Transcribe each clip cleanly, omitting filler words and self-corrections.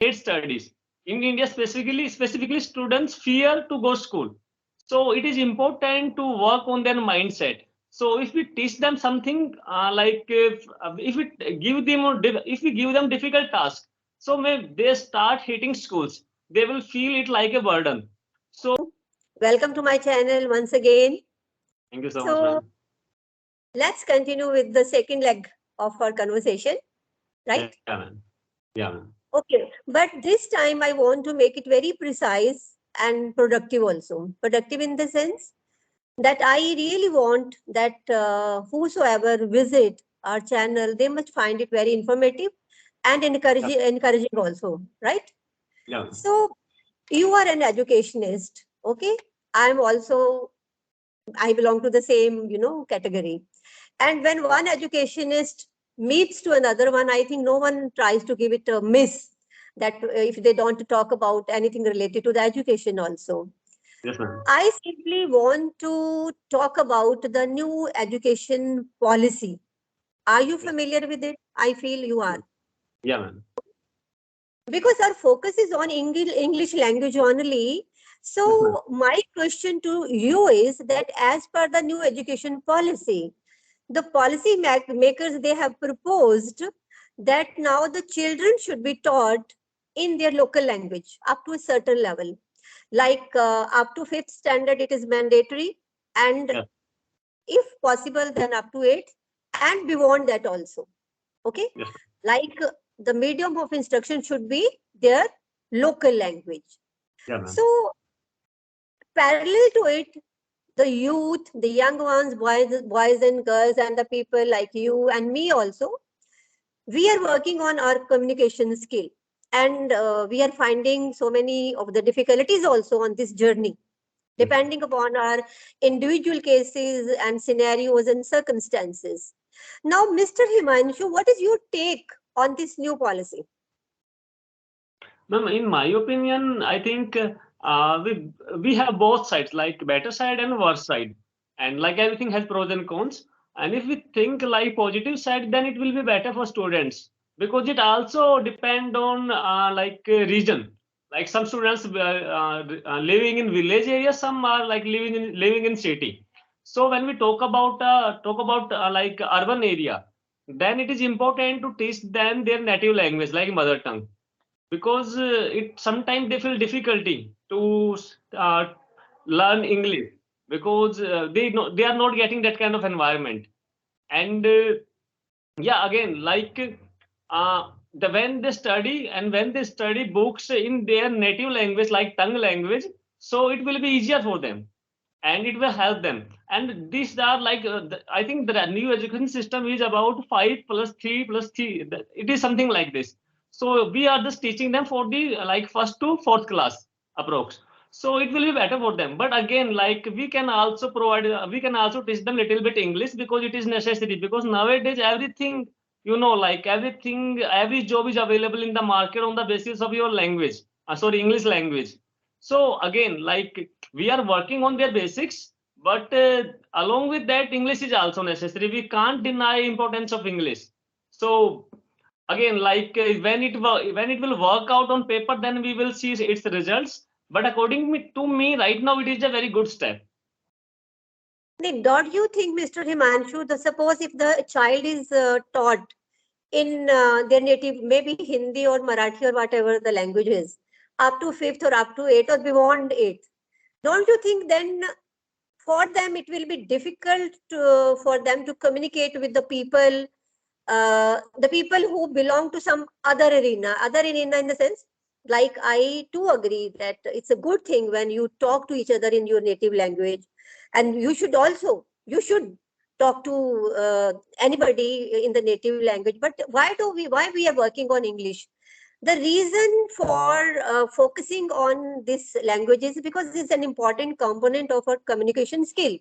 hate studies. In India, specifically students fear to go school. So it is important to work on their mindset. So if we teach them something if we give them difficult tasks, so may they start hating schools. They will feel it like a burden. So Welcome to my channel once again. thank you so much, ma'am. Let's continue with the second leg of our conversation, right? Yeah, ma'am. Yeah, ma'am. Okay, but this time I want to make it very precise and productive also. Productive in the sense that I really want that whosoever visit our channel, they must find it very informative and encouraging also, right? Yeah. So you are an educationist, okay? I'm also, I belong to the same, category. And when one educationist meets to another one, I think no one tries to give it a miss that if they don't talk about anything related to the education also. Yes, ma'am. I simply want to talk about the new education policy. Are you familiar with it? I feel you are. Yeah, ma'am. Because our focus is on English language only. Yes, ma'am. So my question to you is that as per the new education policy, the policy makers, they have proposed that now the children should be taught in their local language up to a certain level. Like up to 5th standard, it is mandatory. And Yeah. if possible, then up to 8th and beyond that also. Okay. Yes. Like the medium of instruction should be their local language. Yeah, ma'am. So parallel to it, the youth, the young ones, boys and girls, and the people like you and me also, we are working on our communication skill. And we are finding so many of the difficulties also on this journey, depending upon our individual cases and scenarios and circumstances. Now, Mr. Himanshu, what is your take on this new policy? Ma'am, in my opinion, I think we have both sides, like better side and worse side, and like everything has pros and cons. And if we think like positive side, then it will be better for students because it also depend on region. Like some students living in village area, some are like living in city. So when we talk about like urban area, then it is important to teach them their native language, like mother tongue, because it sometimes they feel difficulty to uh, learn English because they are not getting that kind of environment. And yeah, again, like when they study books in their native language, like tongue language, so it will be easier for them and it will help them. And these are like I think the new education system is about 5 plus 3 plus 3. It is something like this. So we are just teaching them for the like first to fourth class approx. So it will be better for them. But again, like we can also teach them little bit English because it is necessary, because nowadays everything, like every job is available in the market on the basis of your language, sorry, English language. So again, like we are working on their basics, but along with that, English is also necessary. We can't deny importance of English. So again, like when it will work out on paper, then we will see its results. But to me, right now it is a very good step. Don't you think, Mr. Himanshu, the suppose if the child is taught in their native, maybe Hindi or Marathi or whatever the language is, up to 5th or up to 8th or beyond 8th, don't you think then for them it will be difficult for them to communicate with the people who belong to some other arena in the sense, like I too agree that it's a good thing when you talk to each other in your native language, and you should talk to anybody in the native language. But why we are working on English? The reason for focusing on this language is because it's an important component of our communication skill.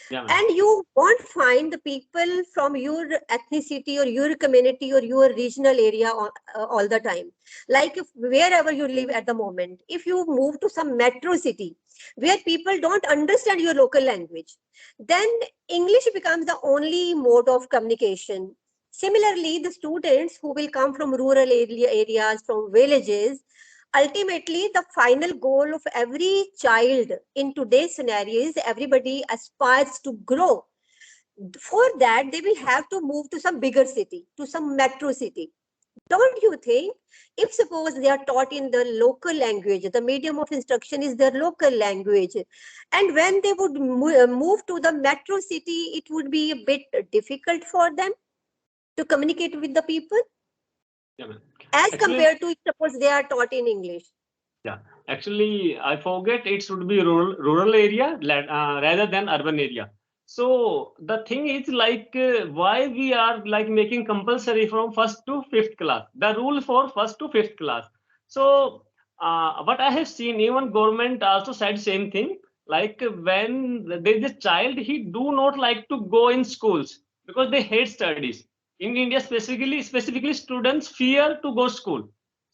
Yeah, ma'am. And you won't find the people from your ethnicity or your community or your regional area all the time. Like if wherever you live at the moment, if you move to some metro city where people don't understand your local language, then English becomes the only mode of communication. Similarly, the students who will come from rural areas, from villages, ultimately the final goal of every child in today's scenario is everybody aspires to grow. For that, they will have to move to some bigger city, to some metro city. Don't you think, if suppose they are taught in the local language, the medium of instruction is their local language, and when they would move to the metro city, it would be a bit difficult for them to communicate with the people Yeah, ma'am. as Actually, compared to if suppose they are taught in English. yeah. Actually, I forget it should be rural area rather than urban area. So the thing is like why we are like making compulsory from first to fifth class. The rule for first to fifth class. So what I have seen, even government also said same thing. Like when there is a child, he do not like to go in schools because they hate studies. In India, specifically students fear to go school.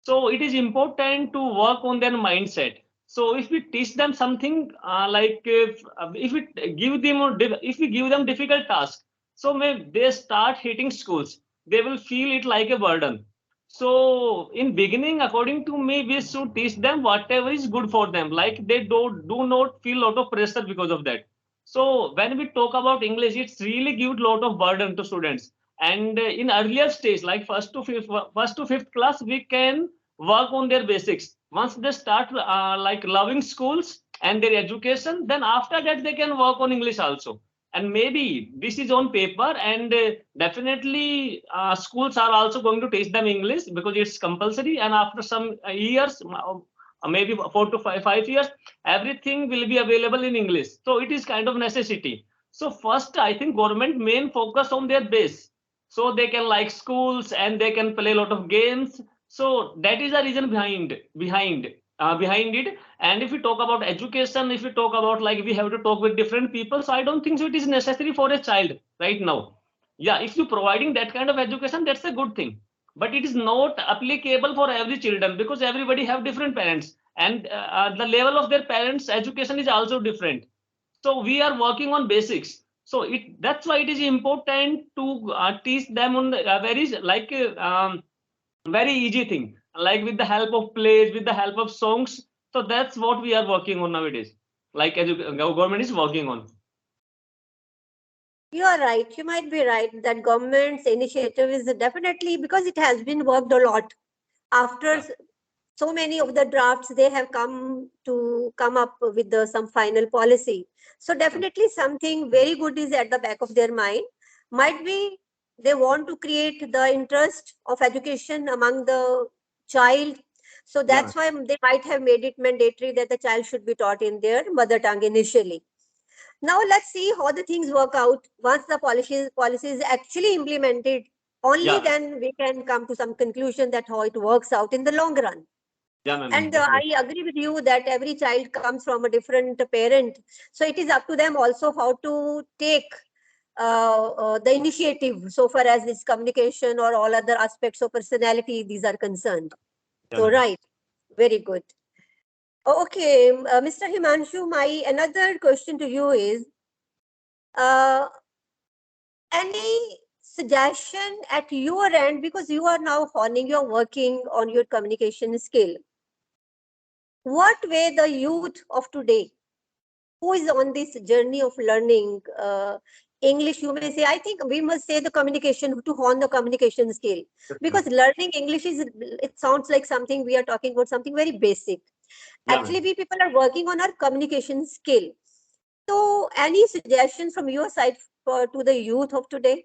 So it is important to work on their mindset. So if we teach them something if we if we give them difficult tasks, so may they start hating schools. They will feel it like a burden. So in beginning, according to me, we should teach them whatever is good for them. Like they do not feel lot of pressure because of that. So when we talk about English, it's really give lot of burden to students. And in earlier stage, like first to fifth class, we can work on their basics. Once they start like loving schools and their education, then after that they can work on English also. And maybe this is on paper, and definitely schools are also going to teach them English because it's compulsory. And after some years, maybe 4 to 5 years, everything will be available in English. So it is kind of necessity. So first, I think government main focus on their base, so they can like schools and they can play a lot of games. So that is the reason behind it. And if we talk about education, if we talk about like we have to talk with different people, so I don't think so it is necessary for a child right now. Yeah, if you providing that kind of education, that's a good thing, but it is not applicable for every children because everybody have different parents, and the level of their parents education is also different. So we are working on basics. So that's why it is important to teach them on the very easy thing, like with the help of plays, with the help of songs. So that's what we are working on nowadays, like government is working on. You are right. You might be right that government's initiative is definitely because it has been worked a lot. After Yeah, so many of the drafts, they have come up with some final policy. So yeah, definitely something very good is at the back of their mind. Might be they want to create the interest of education among the child. So yeah, that's why they might have made it mandatory that the child should be taught in their mother tongue initially. Now let's see how the things work out once the policy is actually implemented. Only yeah, then we can come to some conclusion that how it works out in the long run. yeah, ma'am, And definitely. I agree with you that every child comes from a different parent. So it is up to them also how to take the initiative so far as this communication or all other aspects of personality these are concerned. Yeah, So ma'am. right, very good. Okay, Mr. Himanshu, my another question to you is uh, any suggestion at your end, because you are now honing, you're working on your communication skill. What way the youth of today who is on this journey of learning English, you may say, I think we must say the communication, to hone the communication skill. Because Definitely. learning English is, it sounds like something we are talking about, something very basic. Yeah, Actually, ma'am. we people are working on our communication skill. So, any suggestions from your side to the youth of today?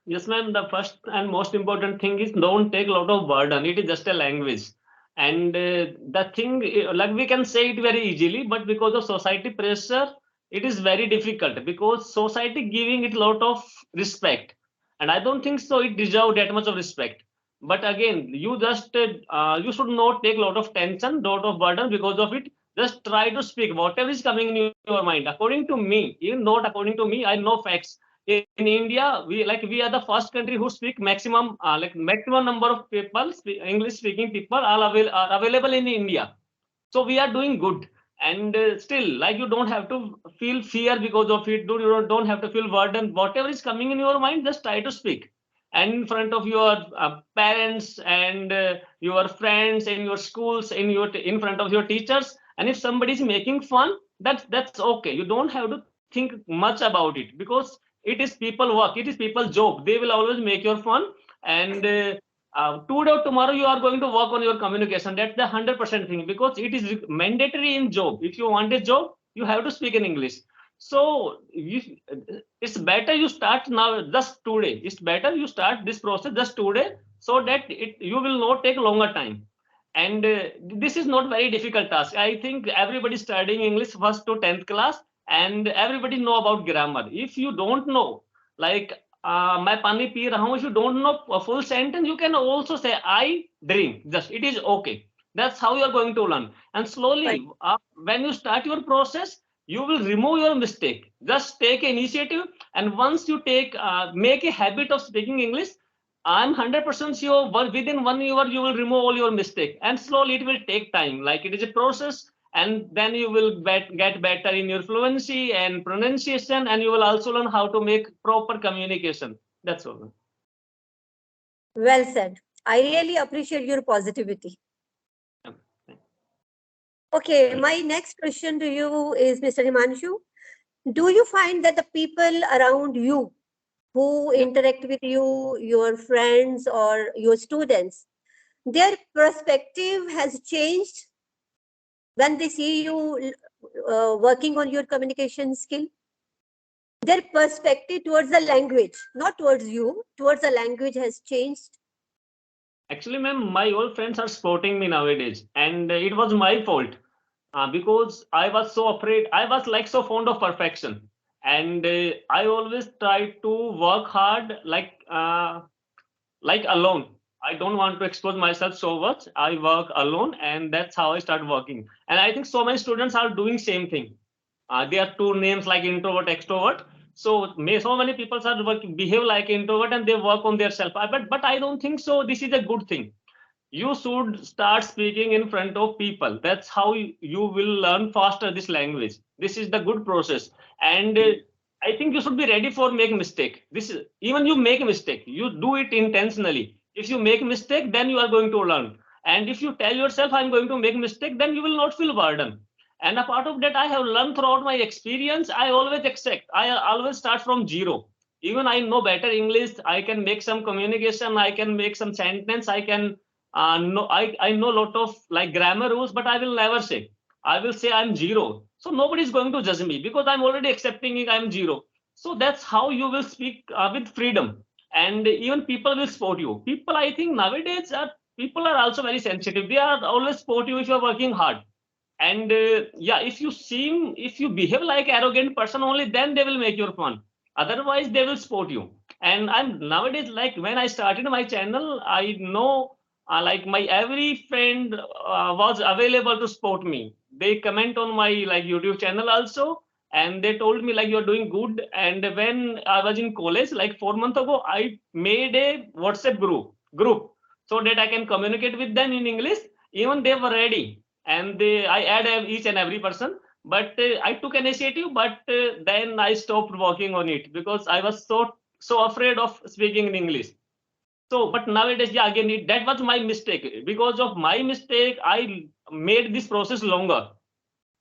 Yes, ma'am. The first and most important thing is don't take a lot of burden. It is just a language. And the thing, like we can say it very easily, but because of society pressure, it is very difficult because society giving it a lot of respect. And I don't think so it deserve that much of respect. But again, you should not take a lot of tension, lot of burden because of it. Just try to speak whatever is coming in your mind. According to me, even not according to me, I know facts. In India, we are the first country who speak maximum number of people, English speaking people are available in India. So we are doing good. And still, like, you don't have to feel fear because of it. You don't have to feel burden. Whatever is coming in your mind, just try to speak, and in front of your parents and your friends in your schools, in front of your teachers. And if somebody is making fun, that's okay. You don't have to think much about it, because it is people work, it is people job. They will always make your fun. And today or tomorrow you are going to work on your communication. That's the 100% thing, because it is mandatory in job. If you want a job, you have to speak in English. So it's better you start now, just today. It's better you start this process just today, so that you will not take longer time. And this is not very difficult task. I think everybody studying English first to 10th class, and everybody know about grammar. If you don't know, like, मैं पानी P रहा हूँ, if you don't know a full sentence, you can also say I drink. Just, it is okay. That's how you are going to learn. And slowly, when you start your process, you will remove your mistake. Just take initiative, and once you make a habit of speaking English, I'm 100% sure within 1 year you will remove all your mistake. And slowly, it will take time. Like, it is a process, and then you will get better in your fluency and pronunciation, and you will also learn how to make proper communication. That's all. Well said. I really appreciate your positivity. Okay, my next question to you is, Mr. Himanshu, do you find that the people around you who interact with you, your friends or your students, their perspective has changed when they see you working on your communication skill? Their perspective towards the language, not towards you, towards the language has changed? Actually, ma'am, my old friends are supporting me nowadays, and it was my fault, because I was so afraid. I was like so fond of perfection, and I always try to work hard, like alone. I don't want to expose myself so much. I work alone, and that's how I start working. And I think so many students are doing same thing. There are two names like introvert, extrovert. So so many people are behave like introvert, and they work on their self. But I don't think so. This is a good thing. You should start speaking in front of people. That's how you will learn faster this language. This is the good process. And I think you should be ready for make mistake. This is, even you make a mistake, you do it intentionally. If you make mistake, then you are going to learn. And if you tell yourself I'm going to make mistake, then you will not feel burden. And a part of that, I have learned throughout my experience. I always accept, I always start from zero. Even I know better English, I can make some communication, I can make some sentence, I can no, I know a lot of like grammar rules, but I will never say. I will say I'm zero. So nobody is going to judge me, because I'm already accepting it, I'm zero. So that's how you will speak with freedom. And even people will support you. People, I think nowadays, people are also very sensitive. They are always support you if you're working hard. And yeah, if you behave like arrogant person only, then they will make your fun. Otherwise, they will support you. And I'm nowadays, like, when I started my channel, I know, like, my every friend was available to support me. They comment on my like YouTube channel also, and they told me like you're doing good. And when I was in college, like 4 months ago, I made a WhatsApp group so that I can communicate with them in English. Even they were ready, and I add each and every person. But I took initiative, but then I stopped working on it, because I was so afraid of speaking in English. So, but nowadays, yeah, again, that was my mistake. Because of my mistake, I made this process longer.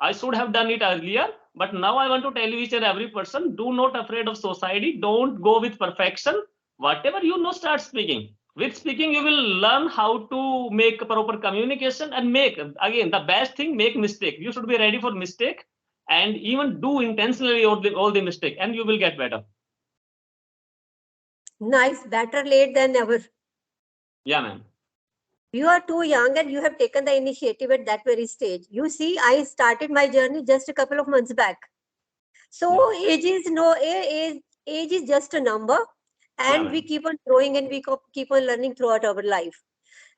I should have done it earlier. But now I want to tell you, each and every person, do not afraid of society. Don't go with perfection. Whatever you know, start speaking. With speaking, you will learn how to make a proper communication, and make, again, the best thing, make mistake. You should be ready for mistake, and even do intentionally all the mistake, and you will get better. Nice, better late than never. Yeah, ma'am. You are too young and you have taken the initiative at that very stage. You see, I started my journey just a couple of months back. So age is no age is just a number, and Yeah, we keep on growing and we keep on learning throughout our life.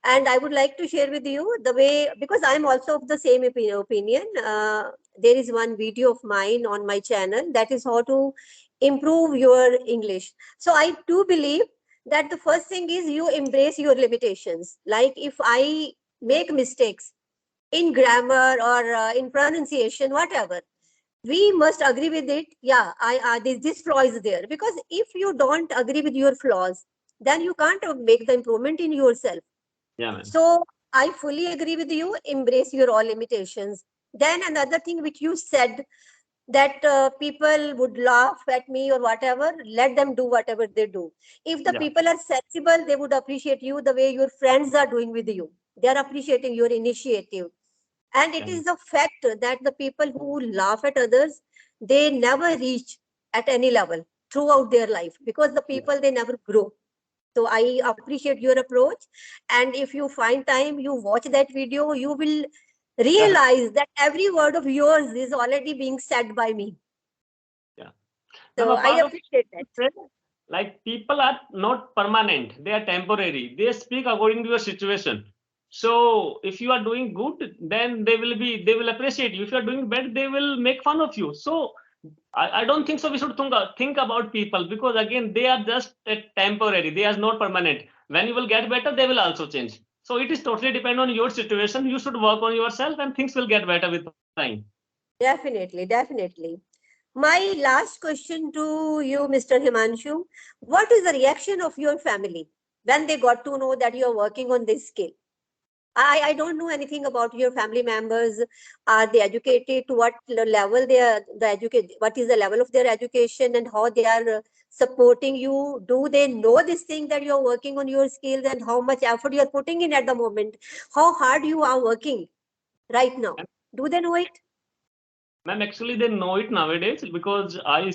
And I would like to share with you the way, because I'm also of the same opinion. There is one video of mine on my channel, that is how to improve your English. So I do believe that the first thing is you embrace your limitations. Like, if I make mistakes, in grammar or in pronunciation, whatever. We must agree with it. Yeah, this flaw is there, because if you don't agree with your flaws, then you can't make the improvement in yourself. Yeah, ma'am. So I fully agree with you. Embrace your all limitations. Then another thing which you said, that people would laugh at me or whatever, let them do whatever they do. If the Yeah, people are sensible, they would appreciate you the way your friends are doing with you. They are appreciating your initiative. And it yeah, is a fact that the people who laugh at others, they never reach at any level throughout their life, because the yeah, people, they never grow. So I appreciate your approach. And if you find time, you watch that video, you will definitely. realize that every word of yours is already being said by me. Yeah. Ma'am, So a I part of appreciate that. it, like people are not permanent, they are temporary. They speak according to your situation. So if you are doing good, then they will appreciate you. If you are doing bad, they will make fun of you. So I don't think so. We should think about people, because again, they are just temporary. They are not permanent. When you will get better, they will also change. So it is totally depend on your situation. You should work on yourself, and things will get better with time. Definitely, definitely. My last question to you, Mr. Himanshu, what is the reaction of your family when they got to know that you are working on this skill? I don't know anything about your family members. Are they educated? To what level they are the educate? What is the level of their education and how they are supporting you? Do they know this thing that you are working on your skills and how much effort you are putting in at the moment? How hard you are working right now? Do they know it? Ma'am, actually, they know it nowadays because I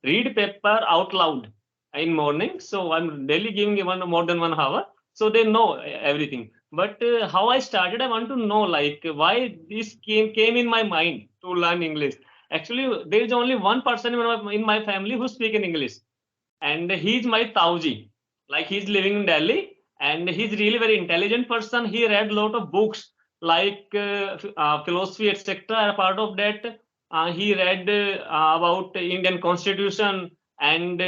read paper out loud in morning. So I'm daily giving one more than 1 hour. So they know everything. But how I started, I want to know like why this came in my mind to learn English. Actually, there is only one person in my family who speak in English, and he's my Tauji. Like he's living in Delhi, and he's really very intelligent person. He read a lot of books like philosophy, etc. Apart of that, he read about Indian Constitution and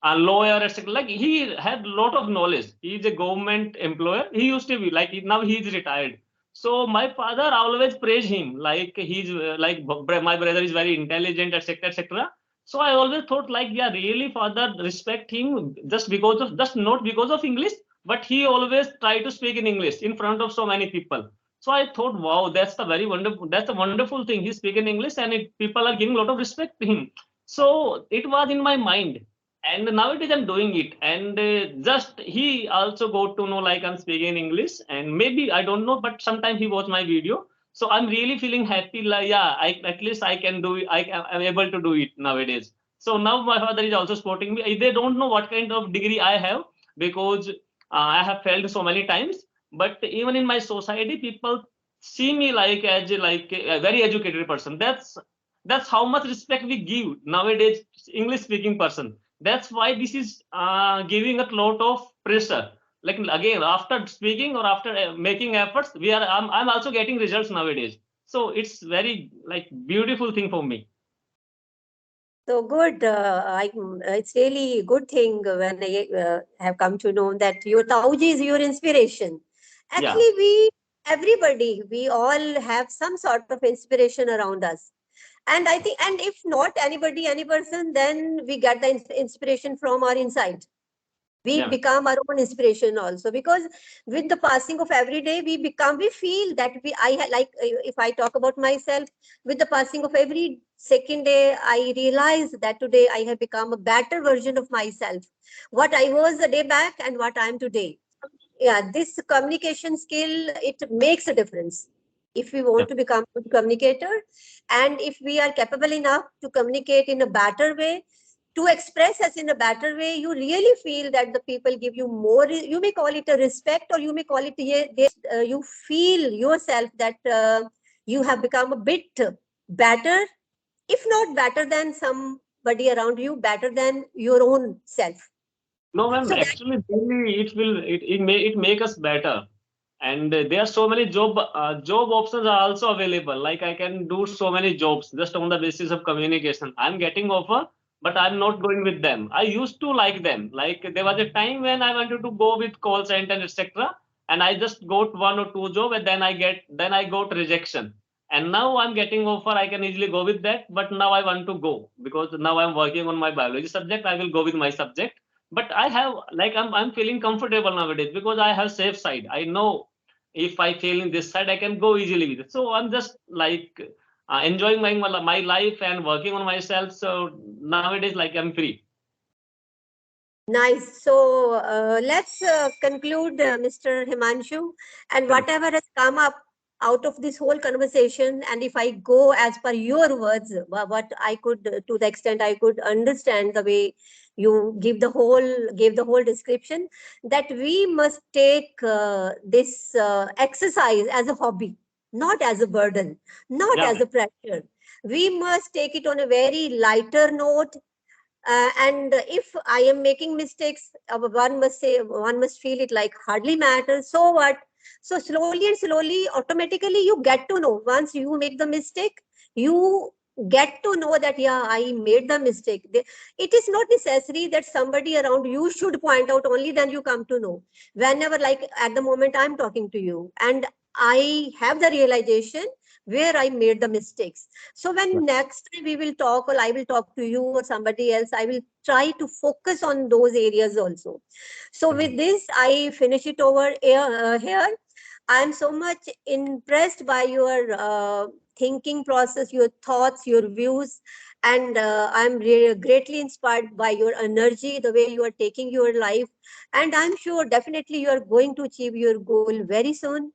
a lawyer, etc. Like he had a lot of knowledge. He's a government employer. He used to be like now he's retired. So my father always praised him like he's my brother is very intelligent, etc., etc. So I always thought like, yeah, really, father respect him just because of, just not because of English, but he always try to speak in English in front of so many people. So I thought, wow, that's a wonderful thing. He speak in English, and people are giving a lot of respect to him. So it was in my mind, and nowadays I'm doing it. And just he also got to know like I'm speaking English, and maybe I don't know, but sometimes he watch my video. So I'm really feeling happy, like, yeah, at least I can do it. I'm able to do it nowadays. So now my father is also supporting me. They don't know what kind of degree I have, because I have failed so many times. But even in my society, people see me like as like a very educated person. That's how much respect we give nowadays English speaking person. That's why this is giving a lot of pressure. Like again, after speaking or after making efforts, I'm also getting results nowadays. So it's very like beautiful thing for me. So good. It's really good thing when I have come to know that your Tauji is your inspiration. Yeah, Actually, everybody, we all have some sort of inspiration around us. And I think, and if not anybody, any person, then we get the inspiration from our inside. We yeah, become our own inspiration also, because with the passing of every day, we feel that like, if I talk about myself, with the passing of every second day, I realize that today I have become a better version of myself, what I was a day back and what I am today. Yeah, this communication skill, it makes a difference. If we yeah. want to become a good communicator, and if we are capable enough to communicate in a better way, to express us in a better way, you really feel that the people give you more, you may call it a respect, or you may call it, you feel yourself that you have become a bit better, if not better than somebody around you, better than your own self. No, ma'am. So that, Actually, really, it make us better. And there are so many job options are also available. Like I can do so many jobs just on the basis of communication. I'm getting offer, but I'm not going with them. I used to like them. Like there was a time when I wanted to go with call center, etc. and I just got one or two job, and then I got rejection. And now I'm getting offer. I can easily go with that, but now I want to go because now I'm working on my biology subject. I will go with my subject, but I have like I'm feeling comfortable nowadays because I have safe side. I know if I fail in this side, I can go easily with it. So I'm just like enjoying my life and working on myself. So nowadays, like I'm free. Nice. So let's conclude, Mr. Himanshu, and Sure. whatever has come up out of this whole conversation, and if I go as per your words, what I could, to the extent I could understand the way you gave the whole description, that we must take this exercise as a hobby, not as a burden, not Yeah. as a pressure. We must take it on a very lighter note, and if I am making mistakes, one must feel it like hardly matters. So what? So slowly and slowly, automatically, you get to know. Once you make the mistake, you get to know that, yeah, I made the mistake. It is not necessary that somebody around you should point out, only then you come to know. Whenever, like at the moment I'm talking to you, and I have the realization where I made the mistakes. So when next time we will talk, or I will talk to you or somebody else, I will try to focus on those areas also. So with this, I finish it over here. I'm so much impressed by your thinking process, your thoughts, your views, and I'm greatly inspired by your energy, the way you are taking your life. And I'm sure definitely you are going to achieve your goal very soon.